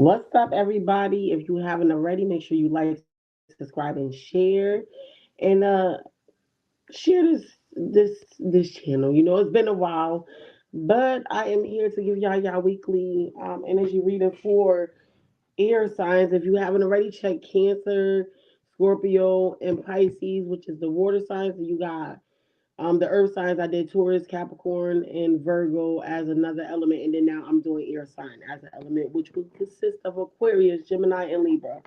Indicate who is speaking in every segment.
Speaker 1: What's up, everybody? If you haven't already, make sure you like, subscribe, and share. And share this channel. You know, it's been a while, but I am here to give y'all weekly energy reading for air signs. If you haven't already, check Cancer, Scorpio, and Pisces, which is the water signs. You got the earth signs. I did Taurus, Capricorn, and Virgo as another element, and then now I'm doing air sign as an element, which would consist of Aquarius, Gemini, and Libra.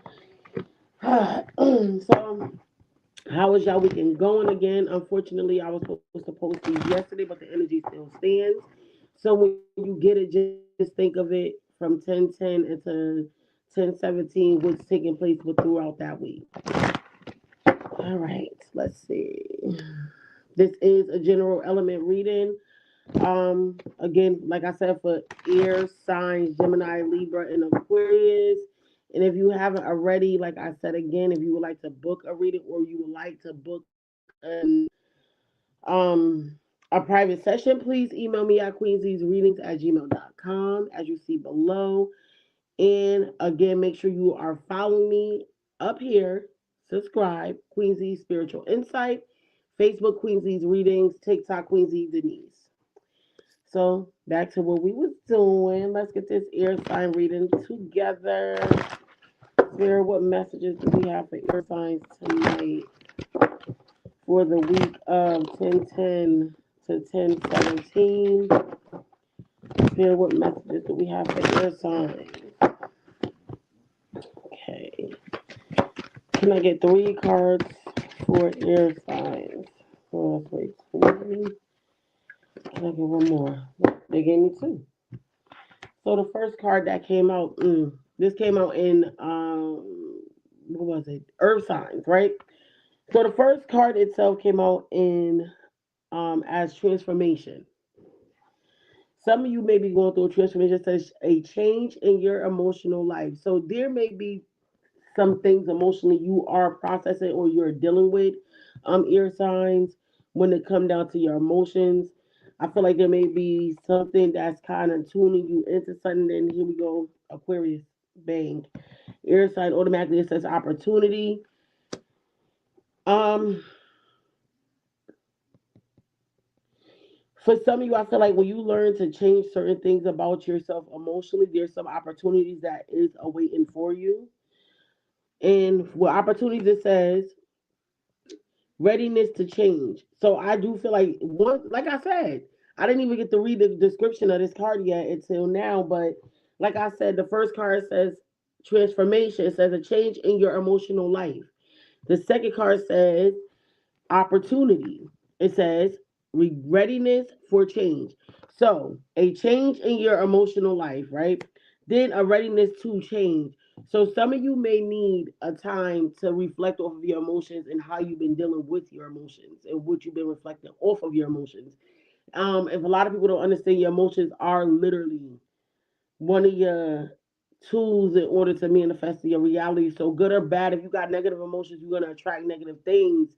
Speaker 1: So, how was y'all weekend going again? Unfortunately, I was supposed to post these yesterday, but the energy still stands. So when you get it, just think of it from 10:10 into 10:17, what's taking place with throughout that week. All right, let's see. This is a general element reading. Again, like I said, for air signs, Gemini, Libra, and Aquarius. And if you haven't already, like I said again, if you would like to book a reading or you would like to book a private session, please email me at queensiesreadings@gmail.com as you see below. And again, make sure you are following me up here. Subscribe, Queensie Spiritual Insight, Facebook Queensies Readings, TikTok Queensie Denise. So back to what we was doing. Let's get this air sign reading together. Spirit, what messages do we have for air signs tonight for the week of 10:10 to 10:17? Spirit, what messages do we have for air signs? Okay. Can I get 3 cards for air signs? Oh, that's way too many. Can I get one more? They gave me 2. So the first card that came out, this came out in what was it? Earth signs, right? So the first card itself came out in as transformation. Some of you may be going through a transformation. It says a change in your emotional life. So there may be some things emotionally you are processing or you're dealing with ear signs when it come down to your emotions. I feel like there may be something that's kind of tuning you into something. Then here we go, Aquarius, bang, air sign automatically it says opportunity. Um, for some of you, I feel like when you learn to change certain things about yourself emotionally, there's some opportunities that is awaiting for you. And with opportunities, it says readiness to change. So I do feel like one, like I said, I didn't even get to read the description of this card yet until now. But like I said, the first card says transformation. It says a change in your emotional life. The second card says opportunity. It says readiness for change. So a change in your emotional life, right? Then a readiness to change. So some of you may need a time to reflect off of your emotions and how you've been dealing with your emotions and what you've been reflecting off of your emotions. If a lot of people don't understand, your emotions are literally one of your tools in order to manifest your reality. So good or bad, if you got negative emotions, you're gonna attract negative things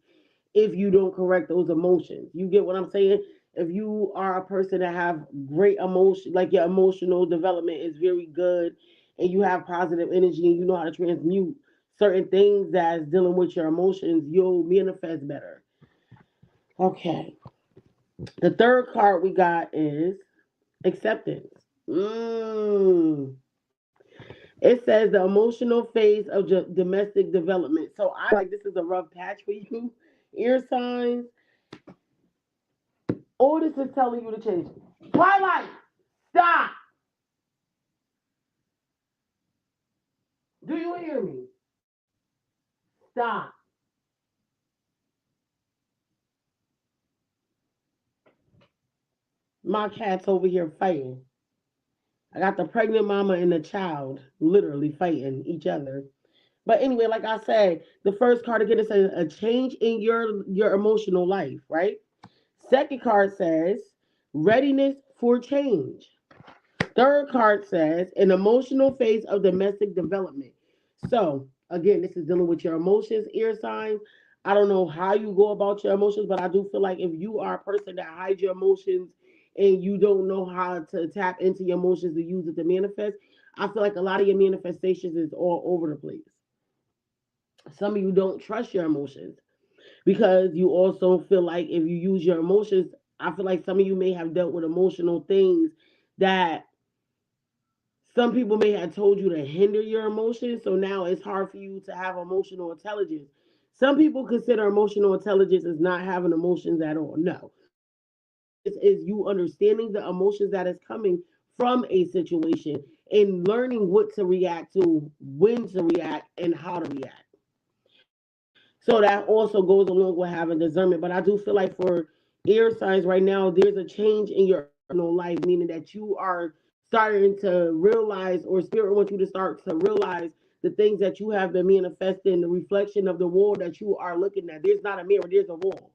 Speaker 1: if you don't correct those emotions. You get what I'm saying? If you are a person that have great emotion, like your emotional development is very good, and you have positive energy and you know how to transmute certain things that's dealing with your emotions, you'll manifest better. Okay. The third card we got is acceptance. Mm. It says the emotional phase of domestic development. So I feel like this is a rough patch for you. Ear signs. All this is telling you to change. Twilight, stop. Do you hear me? Stop. My cat's over here fighting. I got the pregnant mama and the child literally fighting each other. But anyway, like I said, the first card again it says a change in your emotional life, right? Second card says readiness for change. Third card says an emotional phase of domestic development. So again, this is dealing with your emotions, ear signs. I don't know how you go about your emotions, but I do feel like if you are a person that hides your emotions and you don't know how to tap into your emotions to use it to manifest, I feel like a lot of your manifestations is all over the place. Some of you don't trust your emotions because you also feel like if you use your emotions, I feel like some of you may have dealt with emotional things that some people may have told you to hinder your emotions. So now it's hard for you to have emotional intelligence. Some people consider emotional intelligence as not having emotions at all. No. Emotional intelligence is you understanding the emotions that is coming from a situation and learning what to react to, when to react, and how to react. So that also goes along with having discernment. But I do feel like for air signs right now, there's a change in your emotional life, meaning that you are starting to realize, or spirit wants you to start to realize the things that you have been manifesting, the reflection of the wall that you are looking at. There's not a mirror, there's a wall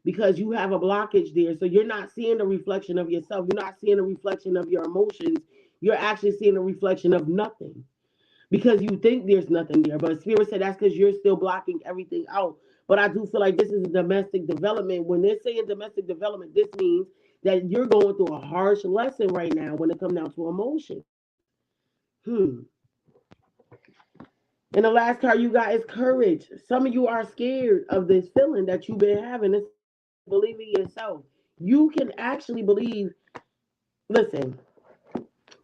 Speaker 1: because you have a blockage there. So you're not seeing the reflection of yourself. You're not seeing the reflection of your emotions. You're actually seeing a reflection of nothing because you think there's nothing there. But Spirit said that's because you're still blocking everything out. But I do feel like this is domestic development. When they're saying domestic development, this means that you're going through a harsh lesson right now when it comes down to emotions. Hmm. And the last card you got is courage. Some of you are scared of this feeling that you've been having. This believe in yourself. You can actually believe. Listen,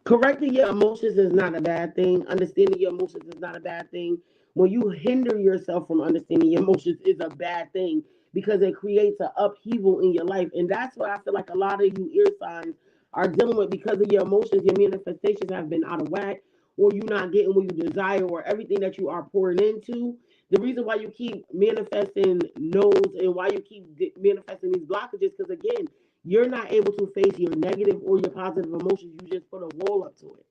Speaker 1: correcting your emotions is not a bad thing. Understanding your emotions is not a bad thing. When you hinder yourself from understanding your emotions is a bad thing because it creates an upheaval in your life. And that's what I feel like a lot of you ear signs are dealing with because of your emotions. Your manifestations have been out of whack, or you're not getting what you desire, or everything that you are pouring into. The reason why you keep manifesting no's and why you keep manifesting these blockages, because again, you're not able to face your negative or your positive emotions. You just put a wall up to it.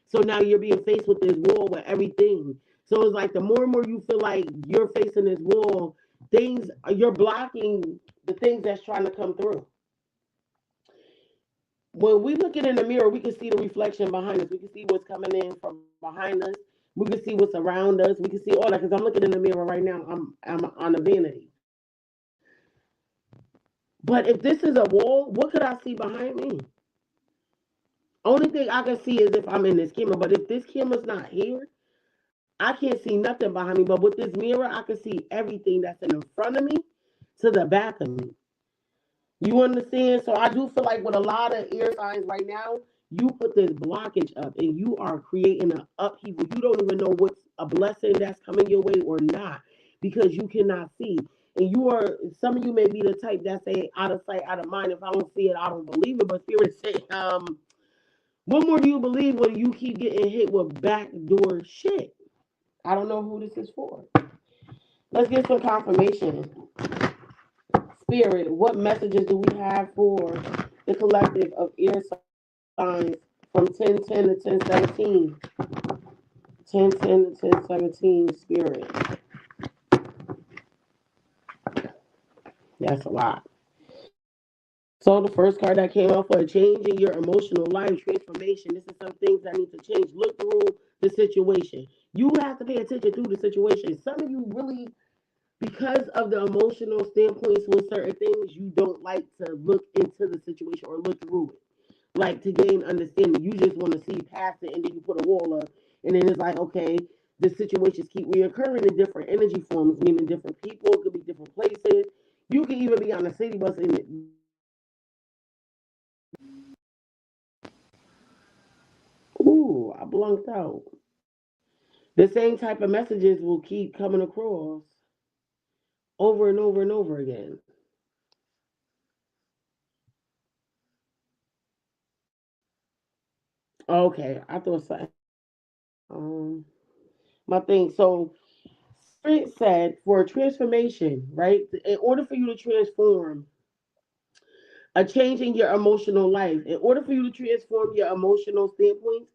Speaker 1: So now you're being faced with this wall with everything. So it's like the more and more you feel like you're facing this wall, things you're blocking the things that's trying to come through. When we look in the mirror, we can see the reflection behind us. We can see what's coming in from behind us. We can see what's around us. We can see all that because I'm looking in the mirror right now. I'm on a vanity. But if this is a wall, what could I see behind me? Only thing I can see is if I'm in this camera. But if this camera's not here, I can't see nothing behind me. But with this mirror, I can see everything that's in front of me to the back of me. You understand? So I do feel like with a lot of ear signs right now, you put this blockage up and you are creating an upheaval. You don't even know what's a blessing that's coming your way or not because you cannot see. And you are, some of you may be the type that say out of sight, out of mind. If I don't see it, I don't believe it. But Spirit say, what more do you believe when you keep getting hit with backdoor shit? I don't know who this is for. Let's get some confirmation. Spirit, what messages do we have for the collective of ear signs from 1010 to 1017? 1010 to 1017, Spirit. That's a lot. So the first card that came out for a change in your emotional life, transformation. This is some things that need to change. Look through the situation. You have to pay attention through the situation. Some of you really, because of the emotional standpoints with certain things, you don't like to look into the situation or look through it. Like to gain understanding. You just want to see past it and then you put a wall up. And then it's like, okay, the situations keep reoccurring in different energy forms, meaning different people, it could be different places. You can even be on a city bus and ooh, I blunked out. The same type of messages will keep coming across over and over and over again. Okay, I thought so. Um, my thing. So Spirit said for a transformation, right? In order for you to transform, a change in your emotional life. In order for you to transform your emotional standpoints,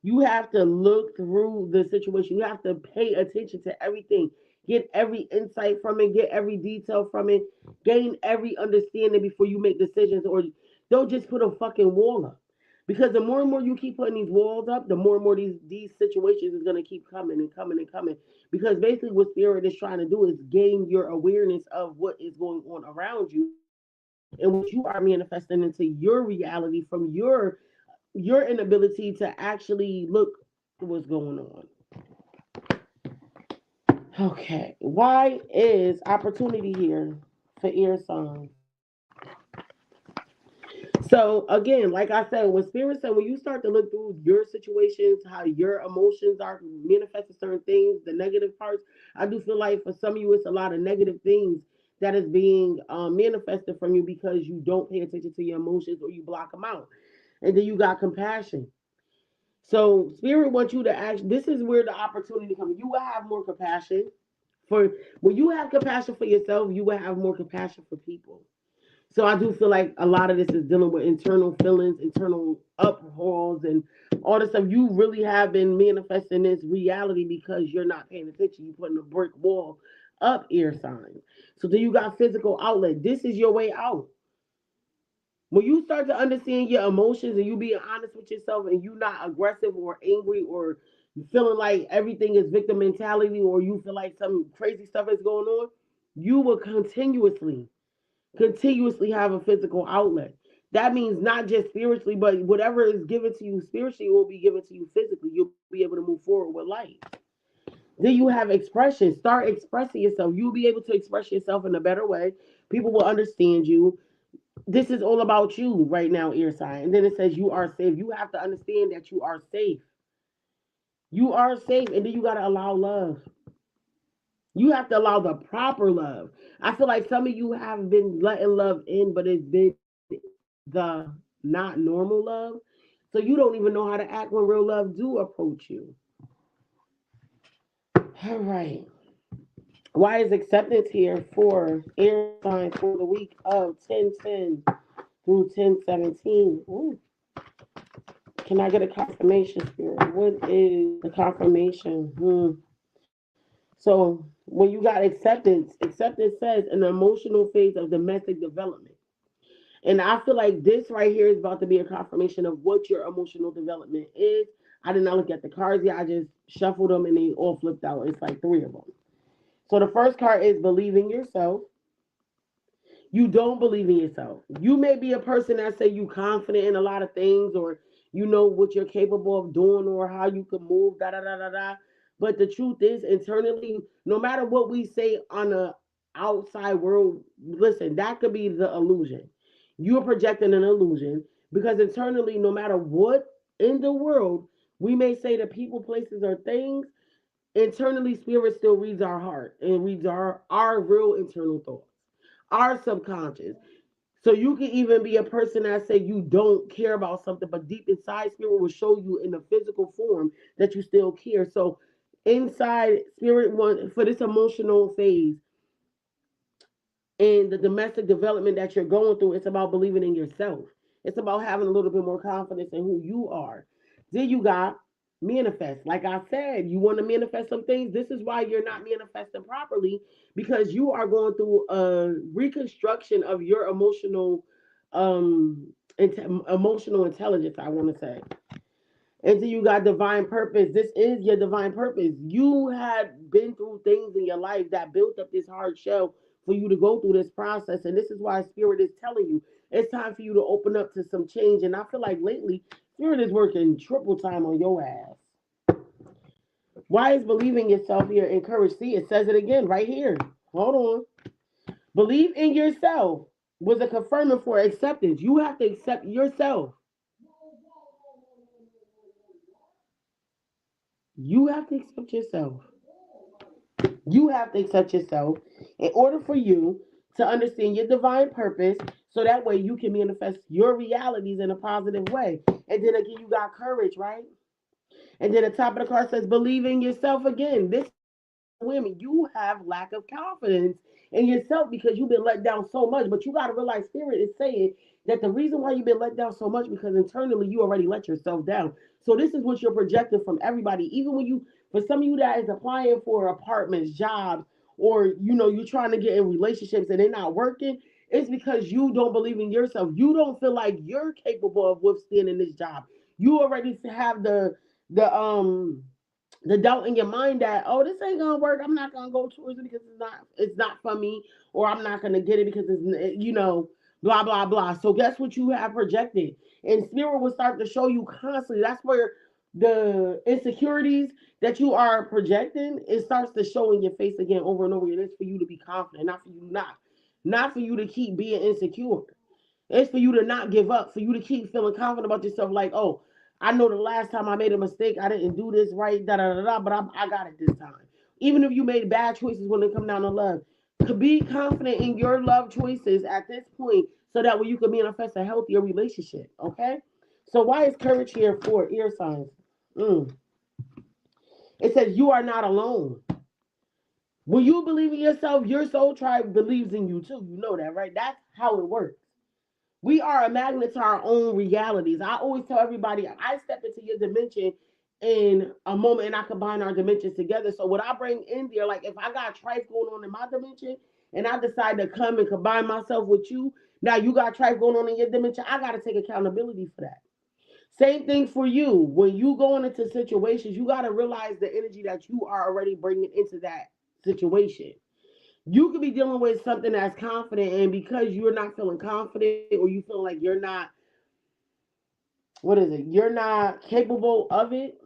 Speaker 1: you have to look through the situation. You have to pay attention to everything. Get every insight from it, get every detail from it, gain every understanding before you make decisions, or don't just put a fucking wall up. Because the more and more you keep putting these walls up, the more and more these situations is gonna keep coming and coming and coming. Because basically what spirit is trying to do is gain your awareness of what is going on around you and what you are manifesting into your reality from your inability to actually look what's going on. Okay, why is opportunity here for ear signs? So again, like I said, when spirit said, when you start to look through your situations, how your emotions are manifesting certain things, the negative parts, I do feel like for some of you, it's a lot of negative things that is being manifested from you because you don't pay attention to your emotions or you block them out. And then you got compassion. So spirit wants you to act. This is where the opportunity comes. You will have more compassion for when you have compassion for yourself. You will have more compassion for people. So I do feel like a lot of this is dealing with internal feelings, internal uphauls, and all this stuff. You really have been manifesting this reality because you're not paying attention. You're putting a brick wall up, ear signs. So then you got physical outlet. This is your way out. When you start to understand your emotions and you being honest with yourself and you not aggressive or angry or feeling like everything is victim mentality or you feel like some crazy stuff is going on, you will continuously have a physical outlet. That means not just spiritually, but whatever is given to you spiritually will be given to you physically. You'll be able to move forward with life. Then you have expression. Start expressing yourself. You'll be able to express yourself in a better way. People will understand you. This is all about you right now, ear sign. And then it says you are safe. You have to understand that you are safe. You are safe. And then you got to allow love. You have to allow the proper love. I feel like some of you have been letting love in, but it's been the not normal love. So you don't even know how to act when real love do approach you. All right. Why is acceptance here for air signs for the week of 10/10 through 10/17? Ooh. Can I get a confirmation, Spirit? What is the confirmation? So when you got acceptance, acceptance says an emotional phase of domestic development. And I feel like this right here is about to be a confirmation of what your emotional development is. I did not look at the cards yet. I just shuffled them and they all flipped out. It's like three of them. So the first card is believing yourself. You don't believe in yourself. You may be a person that say you confident in a lot of things or you know what you're capable of doing or how you can move, da da da da da. But the truth is, internally, no matter what we say on the outside world, listen, that could be the illusion. You're projecting an illusion because internally, no matter what in the world, we may say that people, places, or things, internally, spirit still reads our heart and reads our real internal thoughts, our subconscious. So you can even be a person that say you don't care about something, but deep inside, spirit will show you in the physical form that you still care. So inside, spirit want for this emotional phase and the domestic development that you're going through, it's about believing in yourself. It's about having a little bit more confidence in who you are. Then you got manifest. Like I said, you want to manifest some things. This is why you're not manifesting properly because you are going through a reconstruction of your um emotional intelligence, I want to say. And then you got divine purpose. This is your divine purpose. You had been through things in your life that built up this hard shell for you to go through this process. And this is why Spirit is telling you it's time for you to open up to some change. And I feel like lately, Spirit is working triple time on your ass. Why is believing yourself here encouraged? See, it says it again right here. Hold on. Believe in yourself was a confirming for acceptance. You have to accept yourself. You have to accept yourself. You have to accept yourself in order for you to understand your divine purpose so that way you can manifest your realities in a positive way. And then again, you got courage, right? And then the top of the card says, believe in yourself again. This is women. You have lack of confidence in yourself because you've been let down so much. But you got to realize, Spirit is saying that the reason why you've been let down so much because internally you already let yourself down. So this is what you're projecting from everybody. Even when you, for some of you that is applying for apartments, jobs, or you're trying to get in relationships and they're not working, it's because you don't believe in yourself. You don't feel like you're capable of withstanding this job. You already have the doubt in your mind that, oh, this ain't gonna work, I'm not gonna go towards it because it's not for me, or I'm not gonna get it because it's. blah, blah, blah. So guess what you have projected? And spirit will start to show you constantly. That's where the insecurities that you are projecting, it starts to show in your face again over and over again. It's for you to be confident, not for you not. Not for you to keep being insecure. It's for you to not give up, for you to keep feeling confident about yourself, like, oh, I know the last time I made a mistake, I didn't do this right, da da da da, but I got it this time. Even if you made bad choices when it come down to love, to be confident in your love choices at this point, so that way you can manifest a healthier relationship. Okay. So why is courage here for ear signs? Mm. It says you are not alone. When you believe in yourself, your soul tribe believes in you too. You know that, right? That's how it works. We are a magnet to our own realities. I always tell everybody, I step into your dimension in a moment and I combine our dimensions together. So what I bring in there, like if I got strife going on in my dimension and I decide to come and combine myself with you, now you got strife going on in your dimension, I got to take accountability for that. Same thing for you. When you going into situations, you got to realize the energy that you are already bringing into that situation. You could be dealing with something that's confident, and because you're not feeling confident or you feel like you're not, what is it, you're not capable of it,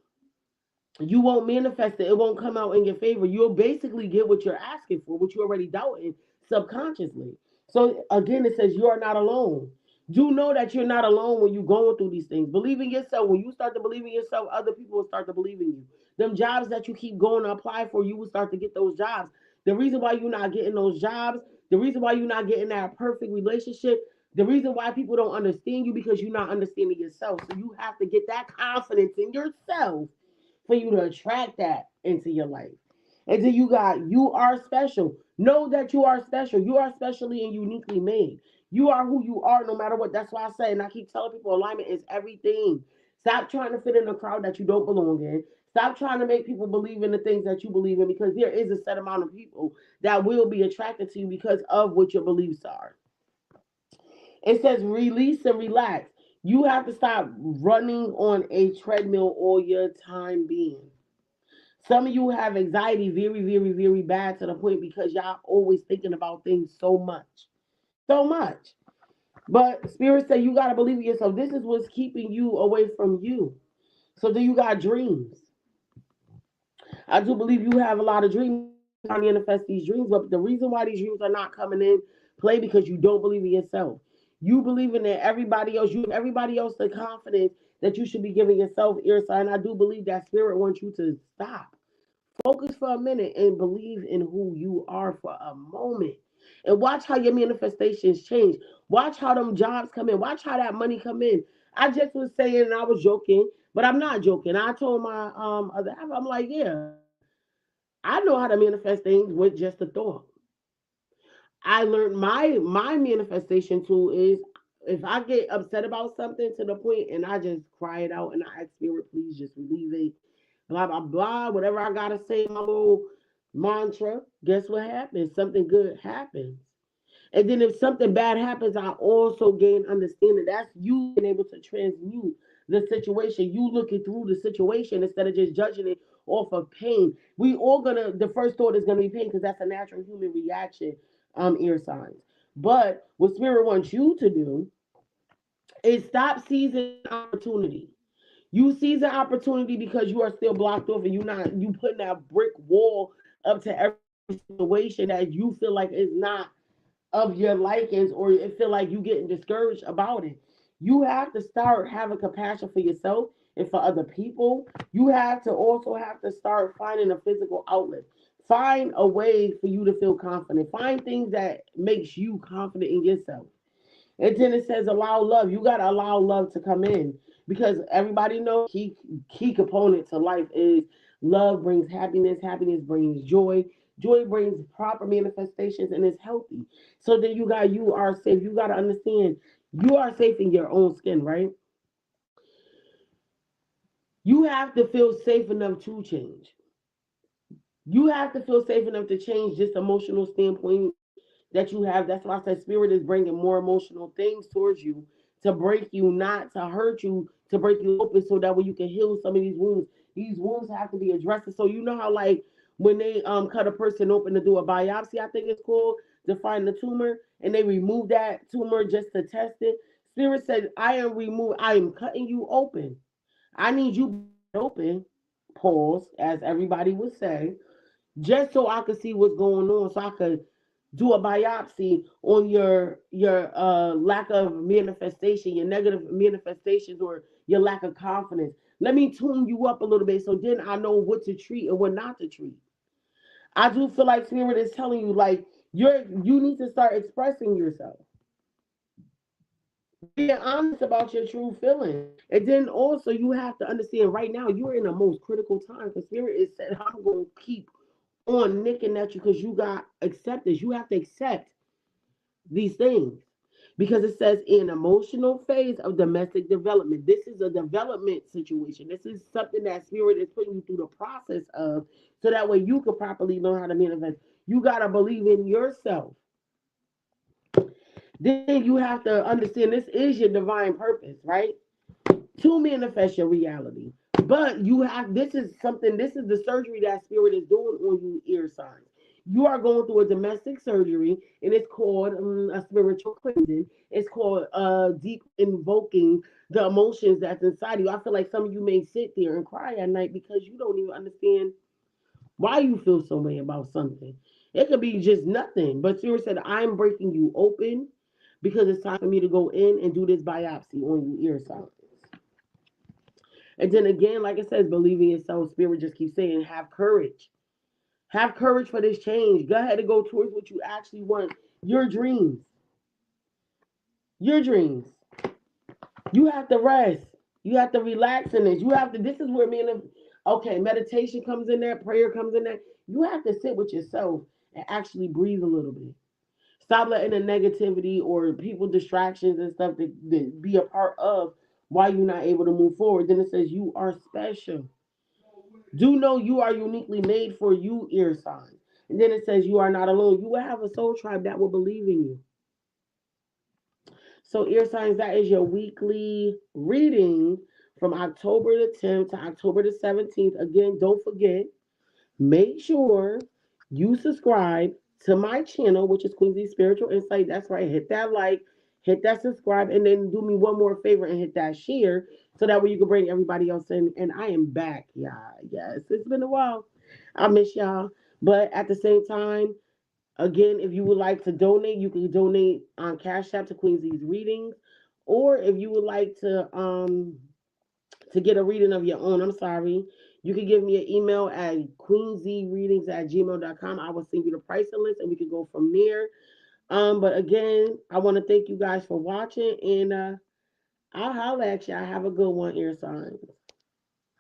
Speaker 1: you won't manifest it. It won't come out in your favor. You'll basically get what you're asking for, what you already doubting subconsciously. So again, it says you are not alone. Do know that you're not alone when you're going through these things. Believe in yourself. When you start to believe in yourself, other people will start to believe in you. Them jobs that you keep going to apply for, you will start to get those jobs. The reason why you're not getting those jobs, the reason why you're not getting that perfect relationship, the reason why people don't understand you, because you're not understanding yourself. So you have to get that confidence in yourself for you to attract that into your life. And then you got, you are special. Know that you are special. You are specially and uniquely made. You are who you are no matter what. That's why I say, and I keep telling people, alignment is everything. Stop trying to fit in a crowd that you don't belong in. Stop trying to make people believe in the things that you believe in, because there is a set amount of people that will be attracted to you because of what your beliefs are. It says release and relax. You have to stop running on a treadmill all your time being. Some of you have anxiety very, very, very bad to the point because y'all always thinking about things so much. So much. But Spirit say you gotta believe in yourself. This is what's keeping you away from you. So do you got dreams? I do believe you have a lot of dreams. You trying to manifest these dreams, but the reason why these dreams are not coming in play because you don't believe in yourself. You believe in that everybody else. You give everybody else the confidence that you should be giving yourself, ear sign. I do believe that spirit wants you to stop. Focus for a minute and believe in who you are for a moment. And watch how your manifestations change. Watch how them jobs come in. Watch how that money come in. I just was saying, and I was joking, but I'm not joking. I told my other half, I'm like, yeah, I know how to manifest things with just a thought. I learned my manifestation tool is, if I get upset about something to the point and I just cry it out and I ask spirit, please just relieve it, blah blah blah, whatever I gotta say, my little mantra. Guess what happens? Something good happens. And then if something bad happens, I also gain understanding. That's you being able to transmute the situation. You looking through the situation instead of just judging it off of pain. We all gonna, the first thought is gonna be pain because that's a natural human reaction, ear signs. But what spirit wants you to do is stop seizing opportunity. You seize an opportunity because you are still blocked off and you putting that brick wall up to every situation that you feel like is not of your likings, or it feel like you getting discouraged about it. You have to start having compassion for yourself and for other people. You have to also have to start finding a physical outlet. Find a way for you to feel confident. Find things that makes you confident in yourself. And then it says allow love. You gotta allow love to come in, because everybody knows key component to life is love brings happiness. Happiness brings joy. Joy brings proper manifestations and is healthy. So then you are safe. You gotta understand you are safe in your own skin, right? You have to feel safe enough to change. You have to feel safe enough to change this emotional standpoint that you have. That's why I said spirit is bringing more emotional things towards you to break you, not to hurt you, to break you open so that way you can heal some of these wounds. These wounds have to be addressed. So you know how like when they cut a person open to do a biopsy, I think it's called. to find the tumor, and they remove that tumor just to test it. Spirit said, I am cutting you open. I need you wide open, pause, as everybody would say, just so I could see what's going on, so I could do a biopsy on your lack of manifestation, your negative manifestations, or your lack of confidence. Let me tune you up a little bit, so then I know what to treat and what not to treat. I do feel like Spirit is telling you, like, you need to start expressing yourself, being honest about your true feelings. And then also you have to understand right now you're in the most critical time, because Spirit is said, I'm going to keep on nicking at you because you got acceptance. You have to accept these things, because it says in emotional phase of domestic development. This is a development situation. This is something that Spirit is putting you through the process of, so that way you can properly learn how to manifest. You got to believe in yourself. Then you have to understand this is your divine purpose, right? To manifest your reality. But you have, this is the surgery that Spirit is doing on you, ear signs. You are going through a domestic surgery, and it's called a spiritual cleansing. It's called deep invoking the emotions that's inside of you. I feel like some of you may sit there and cry at night because you don't even understand why you feel so way about something. It could be just nothing. But Spirit said, I'm breaking you open because it's time for me to go in and do this biopsy on you, ear signs. And then again, like it says, believe in yourself. Spirit just keeps saying, have courage. Have courage for this change. Go ahead and go towards what you actually want. Your dreams. Your dreams. You have to rest. You have to relax in this. You have to, this is where okay, meditation comes in there, prayer comes in there. You have to sit with yourself and actually breathe a little bit. Stop letting the negativity or people distractions and stuff that be a part of why you're not able to move forward. Then it says you are special. Do know you are uniquely made for you, ear signs. And then it says you are not alone. You will have a soul tribe that will believe in you. So, ear signs, that is your weekly reading from October the 10th to October the 17th. Again, don't forget, make sure you subscribe to my channel, which is Queen's Spiritual Insight. That's right. Hit that like, hit that subscribe, and then do me one more favor and hit that share, so that way you can bring everybody else in. And I am back, y'all. Yes, it's been a while. I miss y'all. But at the same time, again, if you would like to donate, you can donate on Cash App to Queen's Readings. Or if you would like to get a reading of your own, I'm sorry, you can give me an email at queenzereadings@gmail.com. I will send you the pricing list and we can go from there. But again, I want to thank you guys for watching, and I'll holler at you. I have a good one, ear signs.